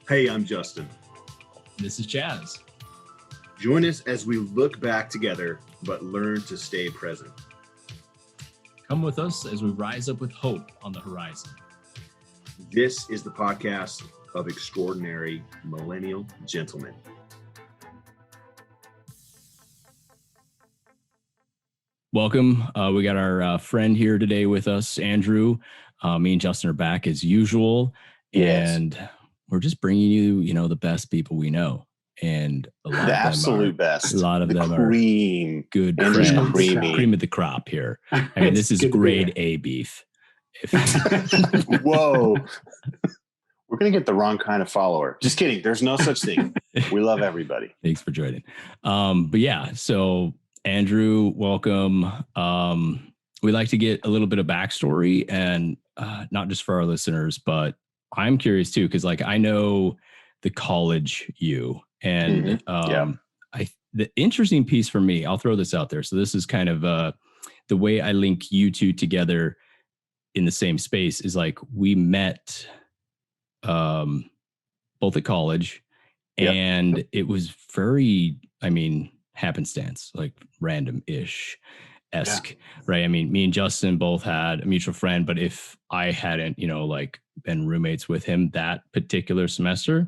Hey, I'm Justin. This is Chaz. Join us as we look back together, but learn to stay present. Come with us as we rise up with hope on the horizon. This is the podcast of extraordinary millennial gentlemen. Welcome. We got our friend here today with us, Andrew. Me and Justin are back as usual. Yes. And we're just bringing you, the best people we know. And a lot the of them absolute best. A lot of the them cream. are good Andrew's friends. creamy. Cream of the crop here. I mean, this is grade A beef. Whoa. We're going to get the wrong kind of follower. Just kidding. There's no such thing. We love everybody. Thanks for joining. But yeah, so Andrew, welcome. We like to get a little bit of backstory, and not just for our listeners, but I'm curious too, because I know the college you, and the interesting piece for me, I'll throw this out there. So this is kind of the way I link you two together in the same space is we met both at college, and it was very, happenstance, random-ish esque, right? I mean, me and Justin both had a mutual friend, but if I hadn't, been roommates with him that particular semester,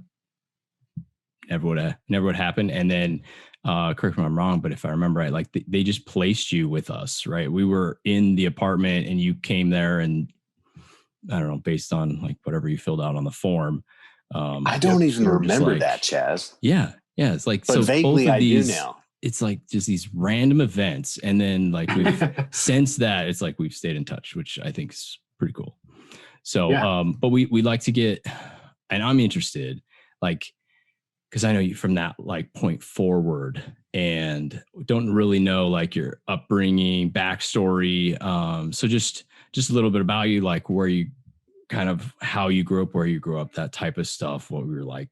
never would happen. And then, correct me if I'm wrong, but if I remember right, they just placed you with us, right? We were in the apartment and you came there, and I don't know, based on whatever you filled out on the form. I don't even remember that, Chaz. Yeah. It's but so vaguely I do now. It's just these random events. And then we've since that, it's we've stayed in touch, which I think is pretty cool. So, but we like to get, and I'm interested, because I know you from that point forward, and don't really know your upbringing, backstory. So just a little bit about you, where you kind of how you grew up, where you grew up, that type of stuff. What we were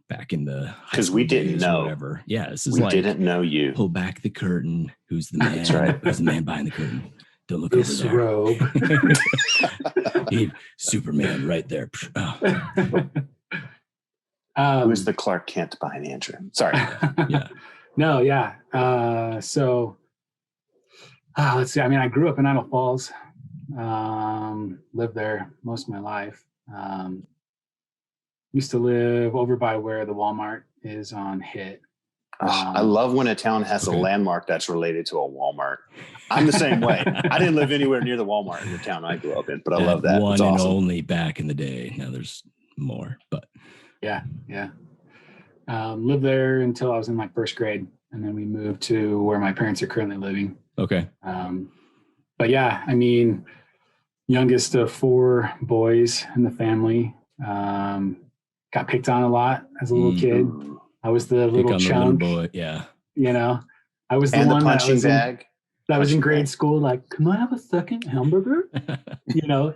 back in the because we didn't know whatever. Yeah, this is we didn't know you. Pull back the curtain. Who's the man? That's right. Who's the man behind the curtain? Don't look this over there. Robe. Superman right there. Who's the Clark Kent behind Andrew? Sorry. Yeah. No, yeah. So let's see. I grew up in Idaho Falls. Lived there most of my life. Used to live over by where the Walmart is on Hit. I love when a town has a landmark that's related to a Walmart. I'm the same way. I didn't live anywhere near the Walmart in the town I grew up in, but I love that. One it's awesome. And only back in the day. Now there's more, but yeah. Lived there until I was in first grade, and then we moved to where my parents are currently living. Okay. But yeah, youngest of 4 boys in the family. Got picked on a lot as a little kid. I was the little chunk. The little boy. Yeah. I was the and one the punching that was in grade bag. School. Can I have a second hamburger?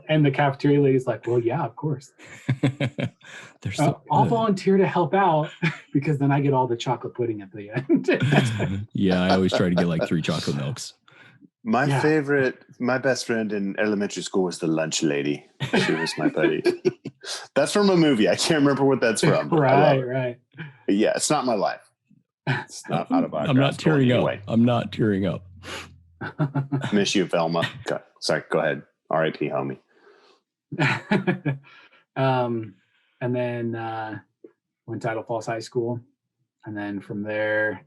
And the cafeteria lady's well, yeah, of course. I'll volunteer to help out because then I get all the chocolate pudding at the end. Yeah, I always try to get 3 chocolate milks. My best friend in elementary school was the lunch lady. She was my buddy. That's from a movie. I can't remember what that's from. Right. But yeah, it's not my life. It's not out of my I'm not tearing up. I'm not tearing up. Miss you, Velma. Sorry, go ahead. R.I.P. homie. And then went to Idaho Falls High School. And then from there,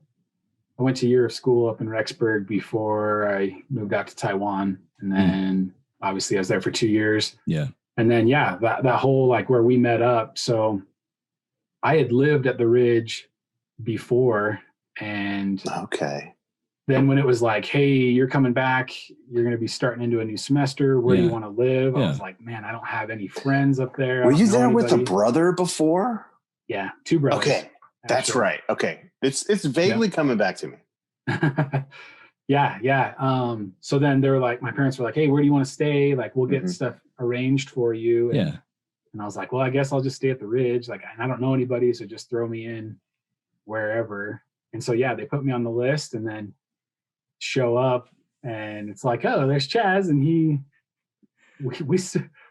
I went to a year of school up in Rexburg before I moved out to Taiwan. And then obviously I was there for 2 years. Yeah. And then, that whole where we met up. So I had lived at the Ridge before. And okay. Then when it was hey, you're coming back, you're going to be starting into a new semester. Where do you want to live? I was man, I don't have any friends up there. Were you there with a brother before? Yeah. 2 brothers. Okay. That's right. Okay. It's vaguely coming back to me. Yeah. So then they were my parents were hey, where do you want to stay? We'll get stuff arranged for you. And I was well, I guess I'll just stay at the Ridge. And I don't know anybody, so just throw me in wherever. And so, they put me on the list, and then show up, and it's oh, there's Chaz. And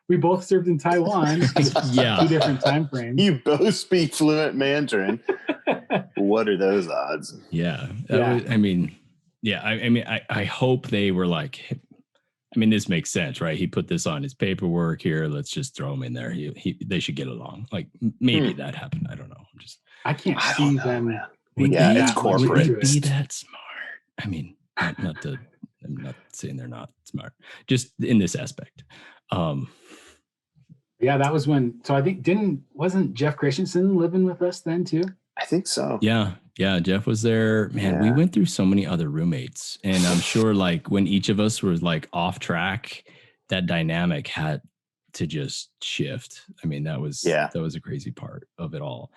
we both served in Taiwan. Yeah. 2 different time frames. You both speak fluent Mandarin. What are those odds? Yeah. I hope they were like, this makes sense, right? He put this on his paperwork here. Let's just throw him in there. They should get along. Like maybe that happened. I don't know. I can't see them. It's corporate. Would they be that smart? I'm not saying they're not smart, just in this aspect. Yeah, that was when. So I think wasn't Jeff Christensen living with us then too? I think so. Yeah, Jeff was there. Man, we went through so many other roommates, and I'm sure like when each of us was like off track, that dynamic had to just shift. That was a crazy part of it all.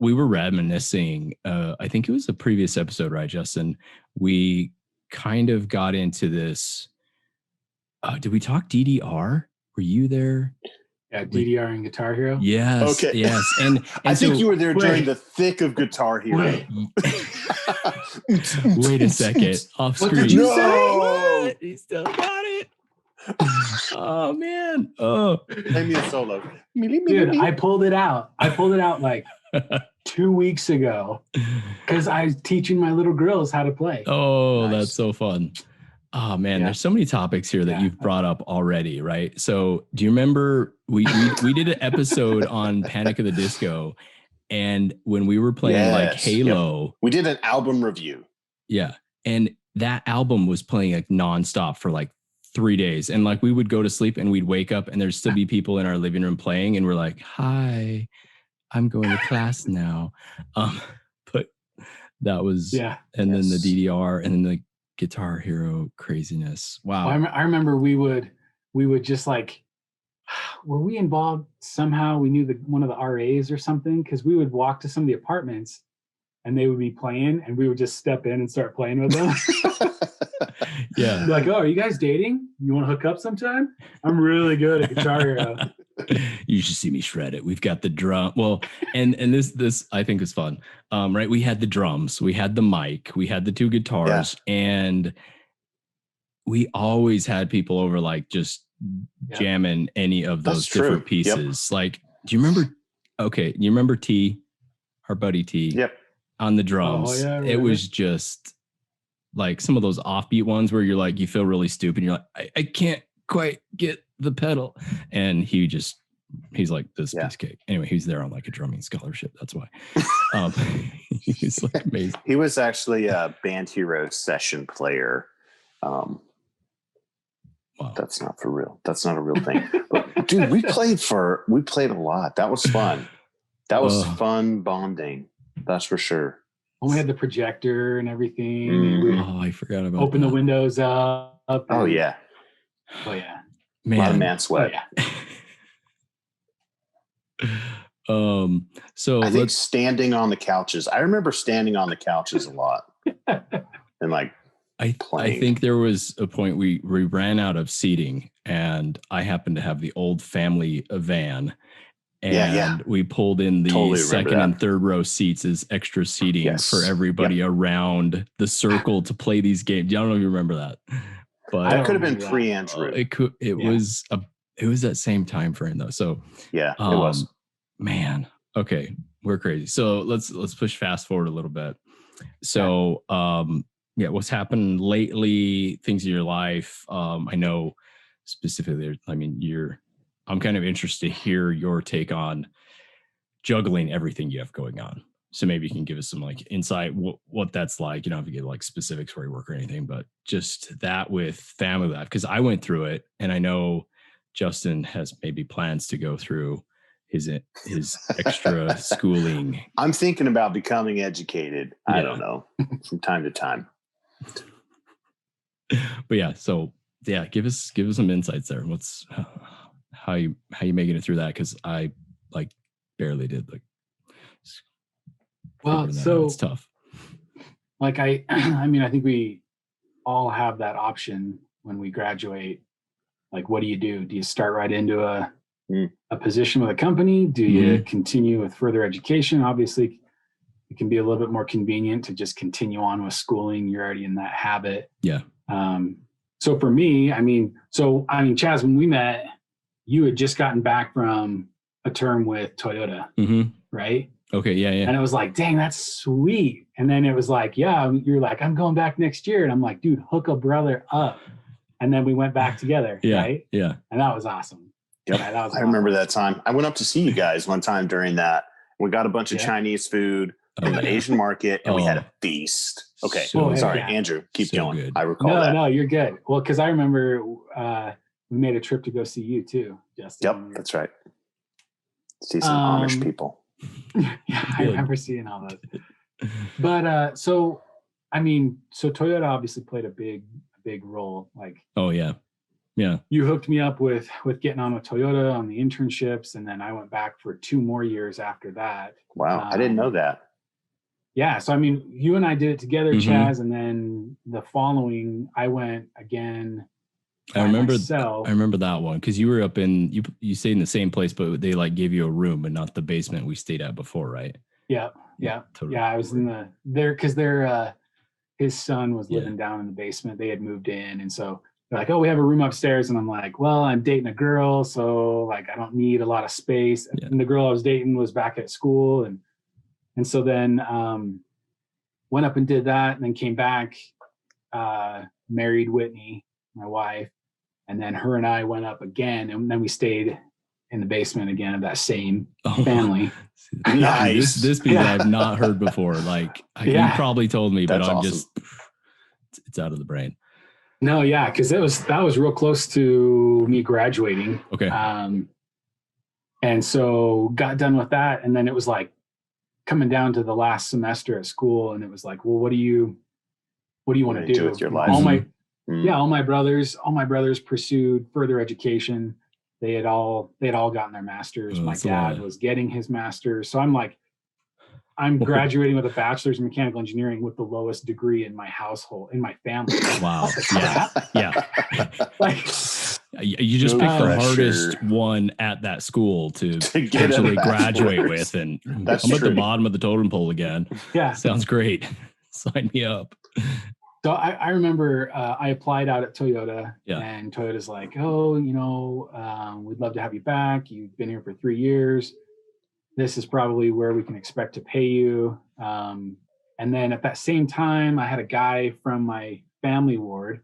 We were reminiscing. I think it was a previous episode, right, Justin? We kind of got into this. Did we talk DDR? Were you there? Yeah, DDR and Guitar Hero. Yes. Okay. Yes. And I think you were there during the thick of Guitar Hero. Wait a second. Off screen. What did you say? What? He still got it. Oh man. Oh. Play me a solo. Dude, I pulled it out. Like 2 weeks ago because I was teaching my little girls how to play. Oh, nice. That's so fun. Oh man, there's so many topics here that you've brought up already, right? So do you remember we did an episode on Panic at the Disco, and when we were playing like Halo, we did an album review. Yeah. And that album was playing like nonstop for like 3 days. And like we would go to sleep and we'd wake up and there'd still be people in our living room playing, and we're like, hi, I'm going to class now. But that was and then the DDR and then the Guitar Hero craziness. Wow. Well, I remember we would just like, were we involved somehow? We knew one of the RAs or something, because we would walk to some of the apartments and they would be playing and we would just step in and start playing with them. Yeah. Like, oh, are you guys dating? You want to hook up sometime? I'm really good at Guitar Hero. You should see me shred it. We've got the drum. Well, and this I think is fun. Right. We had the drums, we had the mic, we had the 2 guitars, and we always had people over, like just jamming any of those different pieces. Like, do you remember? Okay. You remember T, our buddy T? Yep. On the drums. Oh, yeah, it was just like some of those offbeat ones where you're like, you feel really stupid. You're like, I can't quite get the pedal. And he's like this piece of cake. Anyway, he's there on like a drumming scholarship. That's why. He's like amazing. He was actually a Band Hero session player. Wow. That's not for real. That's not a real thing. But dude, we played a lot. That was fun. That was fun bonding. That's for sure. Oh, we had the projector and everything. Mm-hmm. I forgot about open the windows up. Oh yeah. Man. A lot of man sweat. So I think standing on the couches. I remember standing on the couches a lot. And like I think there was a point we ran out of seating, and I happened to have the old family van, and we pulled in the second and third row seats as extra seating for everybody around the circle to play these games. I don't know if you remember that, but that could have been pre-Andrew. It was that same time frame though. So it was. Man, okay, we're crazy. So let's push fast forward a little bit. So what's happened lately, things in your life. I know specifically, I'm kind of interested to hear your take on juggling everything you have going on. So maybe you can give us some like insight, what that's like. You don't have to give like specifics where you work or anything, but just that with family life. Cause I went through it, and I know Justin has maybe plans to go through his extra schooling. I'm thinking about becoming educated. I don't know, from time to time. But give us some insights there. What's how you making it through that? Because I like barely did. Like, well, so it's tough. Like I think we all have that option when we graduate. Like, what do you do? Do you start right into a position with a company? Do you continue with further education? Obviously, it can be a little bit more convenient to just continue on with schooling. You're already in that habit. Yeah. So for me, Chaz, when we met, you had just gotten back from a term with Toyota, right? Okay, yeah. And it was like, dang, that's sweet. And then it was like, yeah, you're like, I'm going back next year. And I'm like, dude, hook a brother up. And then we went back together, right? Yeah. And that was awesome. Yep. Yeah, that was I remember that time. I went up to see you guys one time during that. We got a bunch of Chinese food from the Asian market, and we had a feast. Okay, sorry, Andrew, keep going. Good. I recall that. No, you're good. Well, because I remember we made a trip to go see you too, Justin. Yep, that's right. See some Amish people. Yeah, I remember seeing all those. But so Toyota obviously played a big role. Like, oh yeah. You hooked me up with getting on with Toyota on the internships, and then I went back for 2 more years after that. Wow, I didn't know that. Yeah, so I mean, you and I did it together, Chaz, and then the following, I went again. I remember that one because you were up in you stayed in the same place, but they like gave you a room, but not the basement we stayed at before, right? Yeah. Totally. Yeah, I was in because his son was living down in the basement. They had moved in, and so they're like, oh, we have a room upstairs. And I'm like, well, I'm dating a girl, so like I don't need a lot of space. Yeah. And the girl I was dating was back at school. And so then went up and did that, and then came back, married Whitney, my wife. And then her and I went up again, and then we stayed in the basement again of that same family. Nice. This piece I've not heard before. Like you probably told me, but I'm awesome. It's out of the brain. No, yeah, because that was real close to me graduating. Okay. And so got done with that, and then it was like coming down to the last semester at school, and it was like, well, what do you want to do with your life? All my brothers pursued further education. They had all gotten their masters. My dad was getting his master's, so I'm like, I'm graduating with a bachelor's in mechanical engineering with the lowest degree in my household, in my family. Wow. Yeah. Like, you just picked the hardest one at that school to potentially graduate with. And I'm at the bottom of the totem pole again. Yeah. Sounds great. Sign me up. So I remember I applied out at Toyota, and Toyota's like, oh, we'd love to have you back. You've been here for 3 years. This is probably where we can expect to pay you. And then at that same time, I had a guy from my family ward.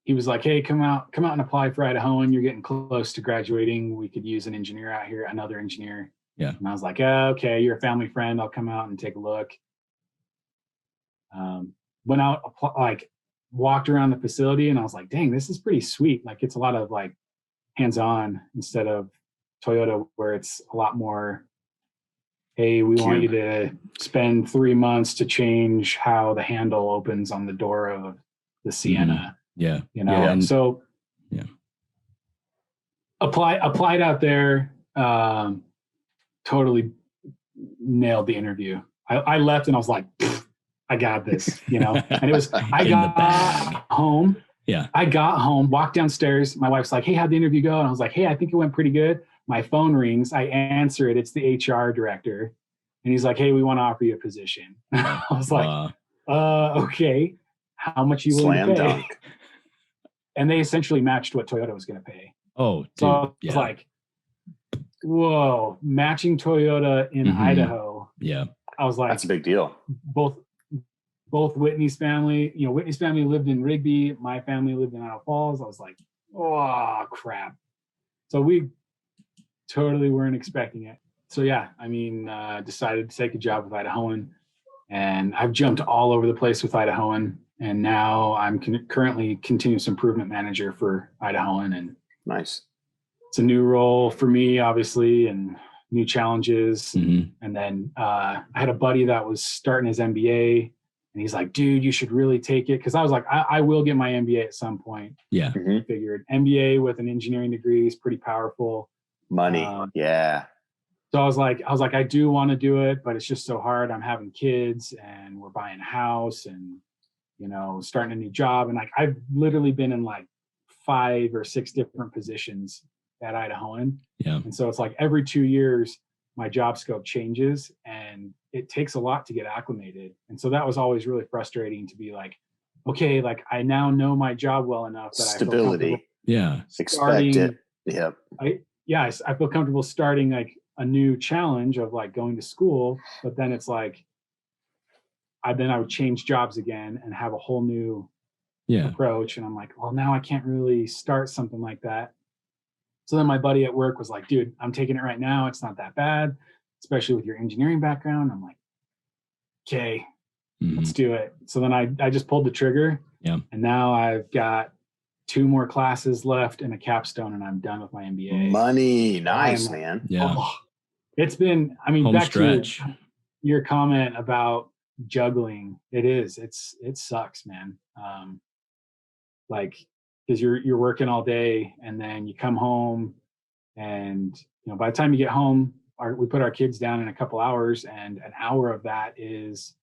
He was like, hey, come out and apply for Idahoan. You're getting close to graduating. We could use an engineer out here, another engineer. Yeah. And I was like, okay, you're a family friend. I'll come out and take a look. Went out, walked around the facility, and I was like, dang, this is pretty sweet. Like, it's a lot of like hands-on instead of Toyota, where it's a lot more, hey, we want you to spend 3 months to change how the handle opens on the door of the Sienna. Yeah. So applied out there, totally nailed the interview. I left and I was like, I got this, and it was, I got home. Yeah. I got home, walked downstairs. My wife's like, hey, how'd the interview go? And I was like, hey, I think it went pretty good. My phone rings. I answer it. It's the HR director. And he's like, hey, we want to offer you a position. I was like, okay. How much you willing to pay? Dunk. And they essentially matched what Toyota was going to pay. Oh, dude. So I was like, whoa, matching Toyota in Idaho. Yeah. I was like, that's a big deal. Both Whitney's family, Whitney's family lived in Rigby. My family lived in Idaho Falls. I was like, oh, crap. So we totally weren't expecting it. So yeah, decided to take a job with Idahoan, and I've jumped all over the place with Idahoan. And now I'm currently continuous improvement manager for Idahoan. And nice. It's a new role for me, obviously, and new challenges. And then I had a buddy that was starting his MBA, and he's like, dude, you should really take it. Cause I was like, I will get my MBA at some point. Yeah. I figured MBA with an engineering degree is pretty powerful. Money. Yeah. So I was like, I do want to do it, but it's just so hard. I'm having kids, and we're buying a house, and, starting a new job. And like, I've literally been in like 5 or 6 different positions at Idahoan. Yeah. And so it's like every 2 years, my job scope changes, and it takes a lot to get acclimated. And so that was always really frustrating to be like, okay, like I now know my job well enough that stability. I feel expect it. Yep. yeah, I feel comfortable starting like a new challenge of like going to school, but then it's like, I would change jobs again and have a whole new approach. And I'm like, well, now I can't really start something like that. So then my buddy at work was like, dude, I'm taking it right now. It's not that bad, especially with your engineering background. I'm like, okay, let's do it. So then I just pulled the trigger. Yeah. And now I've got 2 more classes left and a capstone, and I'm done with my MBA. Money. Nice, man. Yeah. Oh, it's been, I mean, home back stretch. to your comment about juggling. It sucks, man. Like, because you're working all day and then you come home, and by the time you get home, we put our kids down in a couple hours, and an hour of that is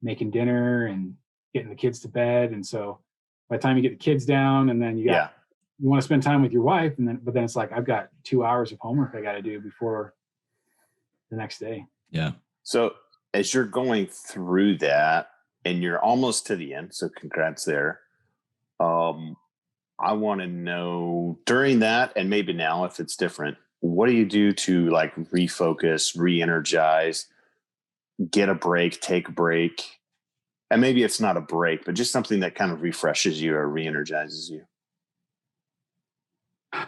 making dinner and getting the kids to bed. And so by the time you get the kids down, and then you want to spend time with your wife, but then it's like, I've got 2 hours of homework I got to do before the next day. Yeah. So as you're going through that and you're almost to the end, so congrats there. I want to know during that, and maybe now if it's different, what do you do to like refocus, re-energize, get a break, take a break? And maybe it's not a break, but just something that kind of refreshes you or re-energizes you.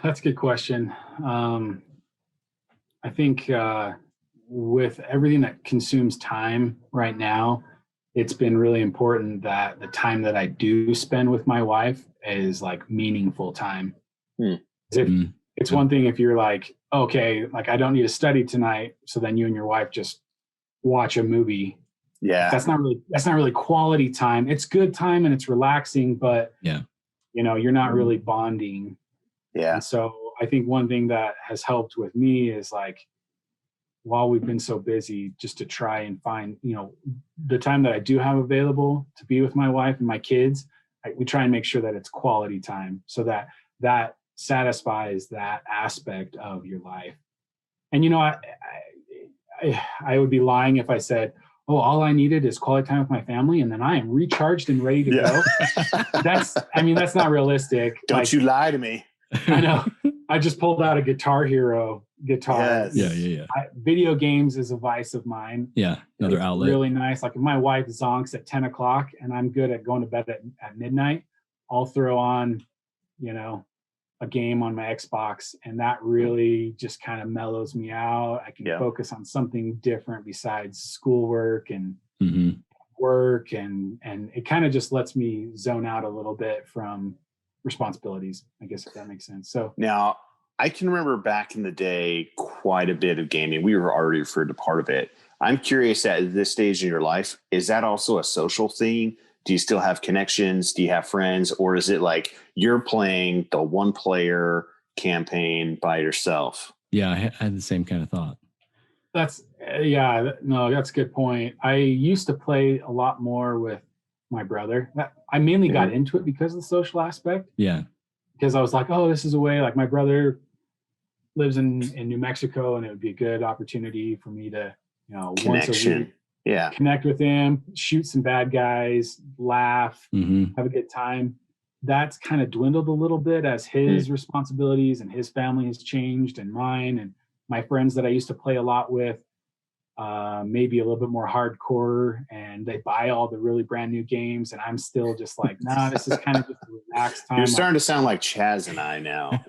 That's a good question. I think with everything that consumes time right now, it's been really important that the time that I do spend with my wife is like meaningful time. It's one thing if you're like, okay, like I don't need to study tonight, so then you and your wife just watch a movie. Yeah. That's not really quality time. It's good time and it's relaxing, but you're not really bonding. Yeah. And so I think one thing that has helped with me is like, while we've been so busy, just to try and find, the time that I do have available to be with my wife and my kids, we try and make sure that it's quality time, so that satisfies that aspect of your life. And, I would be lying if I said, oh, all I needed is quality time with my family, and then I am recharged and ready to go. That's not realistic. Don't you lie to me. I know. I just pulled out a Guitar Hero guitar. Yes. Yeah. Video games is a vice of mine. Yeah, another outlet. Really nice. Like if my wife zonks at 10 o'clock and I'm good at going to bed at midnight, I'll throw on, a game on my Xbox, and that really just kind of mellows me out. I can focus on something different besides schoolwork and work, and it kind of just lets me zone out a little bit from responsibilities, I guess, if that makes sense. So now I can remember back in the day quite a bit of gaming. We were already referred to part of it. I'm curious, at this stage in your life, is that also a social thing? Do you still have connections? Do you have friends? Or is it like you're playing the one player campaign by yourself? Yeah, I had the same kind of thought. That's a good point. I used to play a lot more with my brother. I mainly got into it because of the social aspect. Yeah. Because I was like, oh, this is a way, like my brother lives in New Mexico, and it would be a good opportunity for me to, once a week, connect with him, shoot some bad guys, laugh, have a good time. That's kind of dwindled a little bit as his responsibilities and his family has changed, and mine and my friends that I used to play a lot with, maybe a little bit more hardcore, and they buy all the really brand new games, and I'm still just like, nah, this is kind of just a relaxed time. You're starting to sound like Chaz and I now.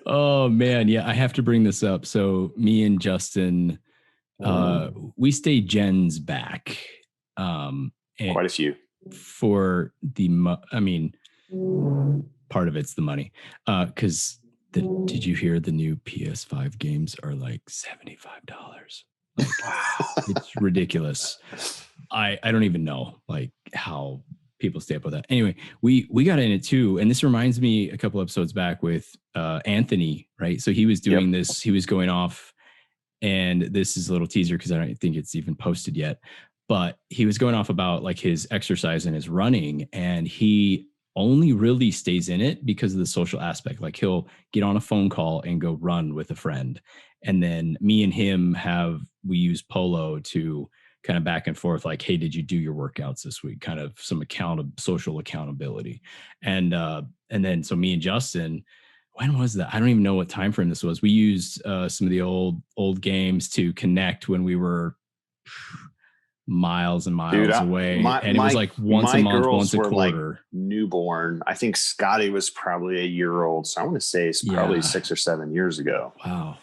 Oh man, yeah, I have to bring this up. So me and Justin, we stay gens back. Quite a few. For part of it's the money. Because did you hear the new PS5 games are like $75? Like, it's ridiculous. I don't even know like how people stay up with that. Anyway, we got in it too, and this reminds me a couple episodes back with Anthony, right? So he was doing this. He was going off, and this is a little teaser because I don't think it's even posted yet. But he was going off about like his exercise and his running, and he only really stays in it because of the social aspect. Like he'll get on a phone call and go run with a friend. And then me and him we use Polo to kind of back and forth, like, hey, did you do your workouts this week? Kind of some social accountability. And then, so me and Justin, when was that? I don't even know what time frame this was. We used some of the old games to connect when we were miles and miles away, and it was like once a month, once a quarter. Like newborn. I think Scotty was probably a year old, so I want to say it's probably 6 or 7 years ago. Wow.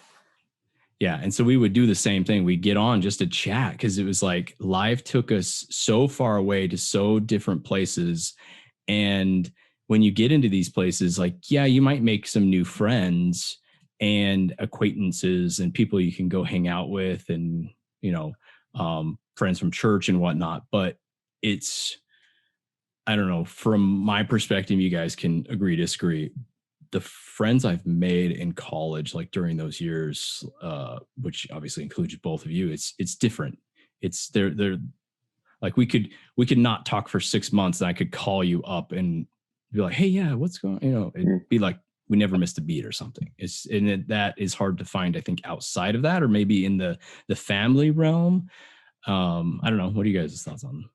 Yeah, and so we would do the same thing. We'd get on just to chat because it was like life took us so far away to so different places, and when you get into these places, like, yeah, you might make some new friends and acquaintances and people you can go hang out with, and, you know, friends from church and whatnot. But it's, I don't know, from my perspective, you guys can agree, disagree. The friends I've made in college, like during those years, which obviously includes both of you, it's different. It's they're like, we could not talk for 6 months and I could call you up and be like, hey, yeah, what's going on? You know, it'd be like we never missed a beat or something. That is hard to find, I think, outside of that, or maybe in the family realm. I don't know. What are you guys' thoughts on?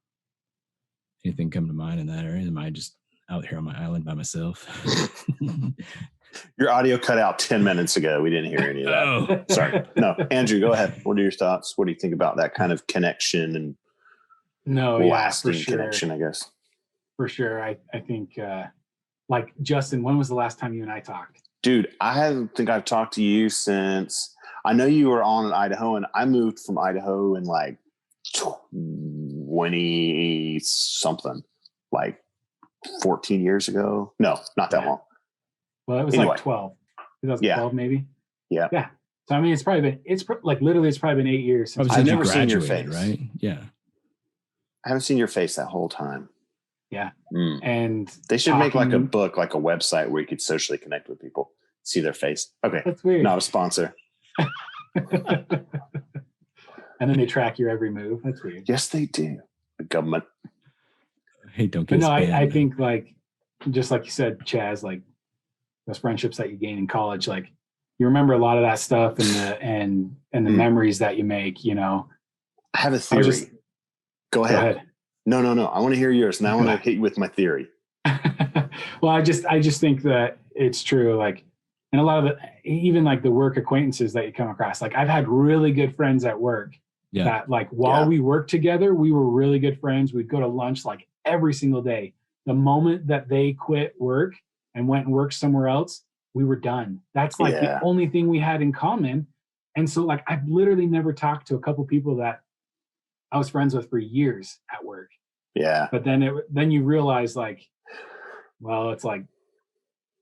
Anything come to mind in that area? Am I just out here on my island by myself? Your audio cut out 10 minutes ago. We didn't hear any of that. Oh. Sorry. No, Andrew, go ahead. What are your thoughts? What do you think about that kind of connection and lasting connection, I guess? For sure. I think, like, Justin, when was the last time you and I talked? Dude, I don't think I've talked to you since, I know you were on in Idaho, and I moved from Idaho in like 20 something, like 14 years ago. No, not that long. Well, it was like 2012 maybe. Yeah. So, I mean, it's probably been 8 years since I've never seen your face. Right? Yeah. I haven't seen your face that whole time. Yeah. And they should make like a book, like a website where you could socially connect with people, see their face. Okay. That's weird. Not a sponsor. And then they track your every move. That's weird. Yes, they do. The government. Hey, don't get I think, like, just like you said, Chaz, like those friendships that you gain in college, like you remember a lot of that stuff and the memories that you make, you know. I have a theory. Go ahead. No. I want to hear yours. Now I want to hit you with my theory. Well, I just think that it's true. Like, and a lot of even like the work acquaintances that you come across, like I've had really good friends at work that, like, while we worked together, we were really good friends. We'd go to lunch like every single day. The moment that they quit work and went and worked somewhere else, we were done. That's like the only thing we had in common. And so, like, I've literally never talked to a couple people that I was friends with for years at work. Yeah. But then you realize, like, well, it's like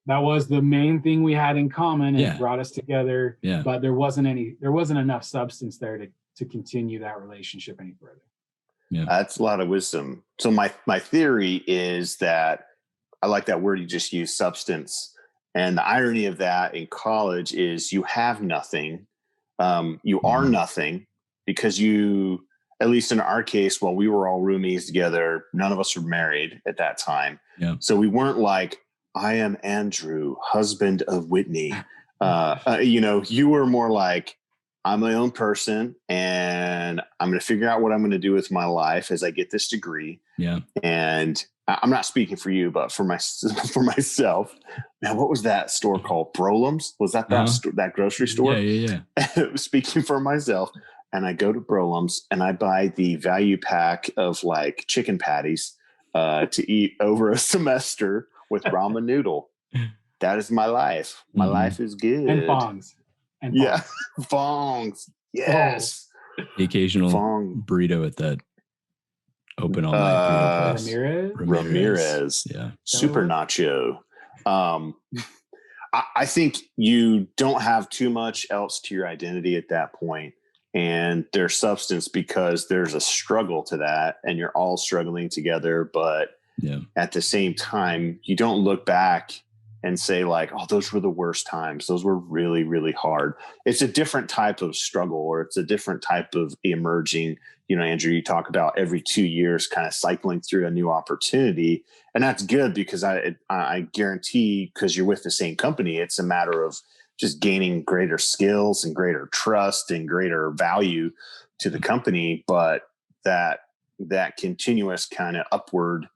that was the main thing we had in common, and it brought us together. Yeah. But there wasn't enough substance there to continue that relationship any further. Yeah. That's a lot of wisdom. So my theory is that I like that word you just used, substance. And the irony of that in college is you have nothing. You are nothing because you, at least in our case, while we were all roomies together, none of us were married at that time. Yeah. So we weren't like, I am Andrew, husband of Whitney. You were more like, I'm my own person and I'm going to figure out what I'm going to do with my life as I get this degree. Yeah. And I'm not speaking for you, but for myself, man, what was that store called? Brolam's? Was that that grocery store? Yeah. Speaking for myself. And I go to Brolam's and I buy the value pack of like chicken patties to eat over a semester with ramen noodle. That is my life. My life is good. And bongs. Yeah. Bongs. Yes. The occasional burrito at that open all night burrito place. Ramirez. Yeah. Super nacho. I think you don't have too much else to your identity at that point. And there's substance because there's a struggle to that and you're all struggling together. But at the same time, you don't look back and say like, oh, those were the worst times. Those were really, really hard. It's a different type of struggle, or it's a different type of emerging. You know, Andrew, you talk about every 2 years kind of cycling through a new opportunity. And that's good because I guarantee, because you're with the same company, it's a matter of just gaining greater skills and greater trust and greater value to the company. But that continuous kind of upward,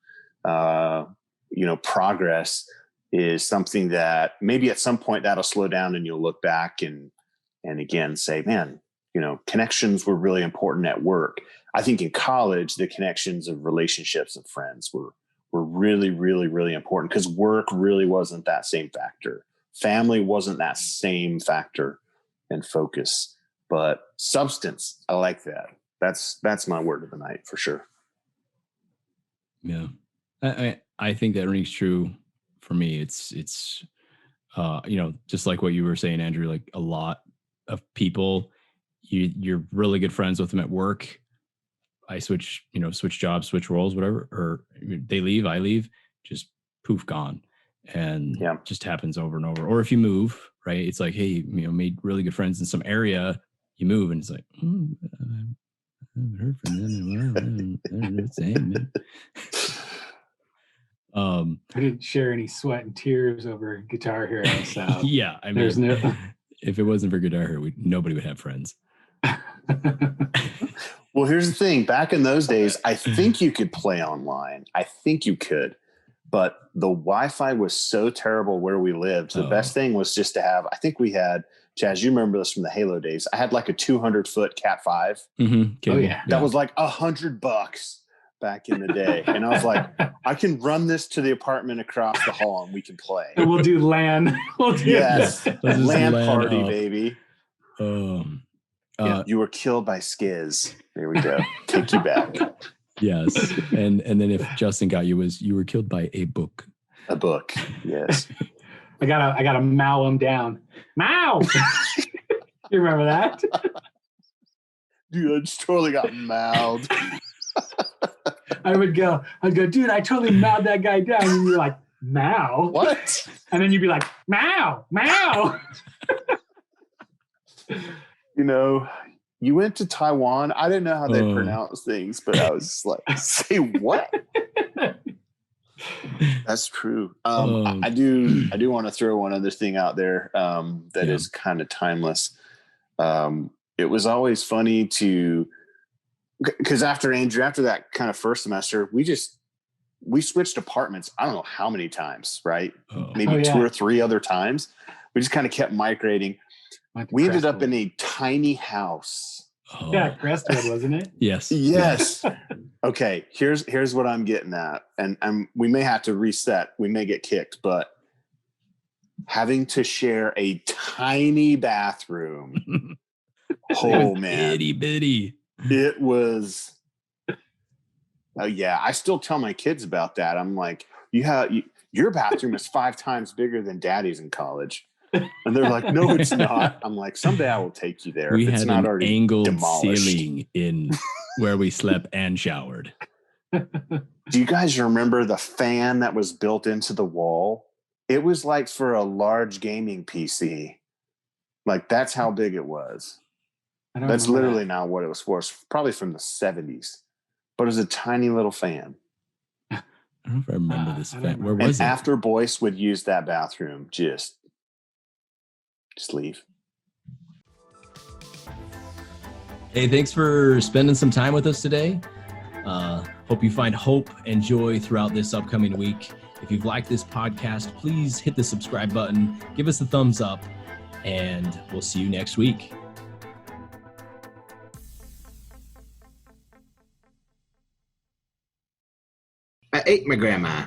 progress is something that maybe at some point that'll slow down and you'll look back and again say, man, connections were really important at work. I think in college, the connections of relationships and friends were really, really, really important because work really wasn't that same factor. Family wasn't that same factor and focus, but substance, I like that. That's my word of the night for sure. Yeah. I think that rings true for me. It's just like what you were saying, Andrew, like a lot of people, you're really good friends with them at work. I switch jobs, switch roles, whatever, or they leave, I leave, just poof, gone. And just happens over and over. Or if you move, right, it's like, hey, made really good friends in some area, you move and it's like, I haven't heard from them in a while. I don't know what's saying, man. I didn't share any sweat and tears over Guitar Hero. So yeah, I mean, there's no. If it wasn't for Guitar Hero, nobody would have friends. Well, here's the thing. Back in those days, I think you could play online. I think you could, but the Wi-Fi was so terrible where we lived. The best thing was just to have. I think we had. Chaz, you remember this from the Halo days. I had like a 200-foot Cat 5. Mm-hmm. Oh yeah, that was like $100 back in the day, and I was like, I can run this to the apartment across the hall, and we can play. And we'll do LAN. Yes, LAN party, up. baby. You were killed by Skiz. There we go. Take you back. Yes, and then if Justin got you, you were killed by a book. A book. Yes. I gotta mow him down. Mow. You remember that? Dude, I just totally got mouthed. I'd go, dude, I totally mowed that guy down. And you're like, mow? What? And then you'd be like, mow, mow. You went to Taiwan. I didn't know how they pronounce things, but I was like, say what? That's true. I do want to throw one other thing out there that is kind of timeless. It was always funny because after that kind of first semester, we switched apartments. I don't know how many times, right? Maybe 2 or 3 other times. We just kind of kept migrating. We ended up in a tiny house. Yeah, Crestwood, wasn't it? Yes. Yes. Okay, here's what I'm getting at. And we may have to reset. We may get kicked, but having to share a tiny bathroom. Oh man. Itty bitty. It was I still tell my kids about that. I'm like, your bathroom is 5 times bigger than Daddy's in college. And they're like, no, it's not. I'm like, someday I will take you there. We if it's had not an already angled demolished. ceiling in where we slept and showered. Do you guys remember the fan that was built into the wall? It was like for a large gaming PC. Like that's how big it was. That's literally not what it was for. It's probably from the 70s. But it was a tiny little fan. I don't know if I remember this fan. Where was it? After Boyce would use that bathroom, just leave. Hey, thanks for spending some time with us today. Hope you find hope and joy throughout this upcoming week. If you've liked this podcast, please hit the subscribe button, give us a thumbs up, and we'll see you next week. I ate my grandma.